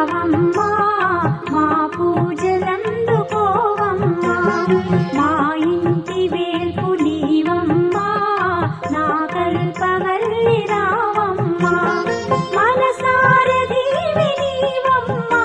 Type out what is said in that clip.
అమ్మా మా పూజలందుకోవమ్మా మా ఇంటి వేల్పు నీవమ్మా నా కల్పవల్లి రావమ్మా మనసారదీవి నీవమ్మా